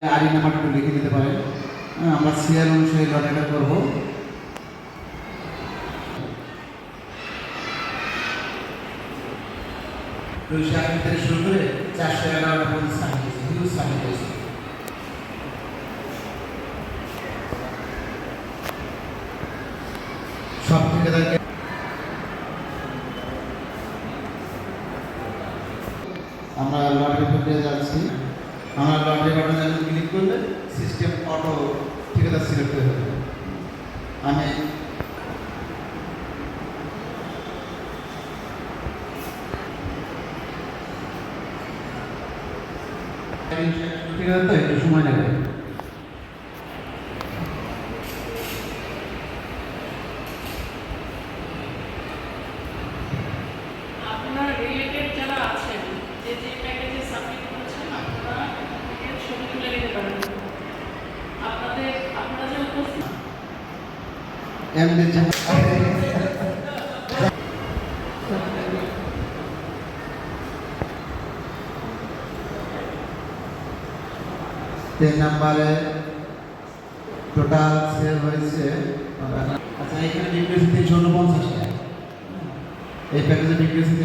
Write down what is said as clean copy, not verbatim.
আরি নাম্বারটা একটু লিখে দিতে পারেন। আমরা সিরিয়াল অনুসারে লটারিটা করবো। থেকে শুরু করে 411 পর্যন্ত সামিট হয়েছে, হিউজ সামিট হয়েছে। সব ঠিকাদারকে আমরা লটারি প্রক্রিয়া যাচ্ছি। আমরা লটারি বাটনে ক্লিক করলে সিস্টেম অটো ঠিকাদার সিলেক্ট হয়ে যাবে। আমি ঠিকাদার তো একটু সময় নেবে। আপনার রিলেটেড যারা আছেন যে প্যাকেজে সাবমিট করেছেন আপনারা ছবি তুলে নিতে পারেন। আপনারা যে উপস্থিত তিন নম্বরে টোটাল সেল হয়েছে। আচ্ছা, এখানে বিক্রি হচ্ছে 349 টাকা। এই প্যাকেজে বিক্রি হচ্ছে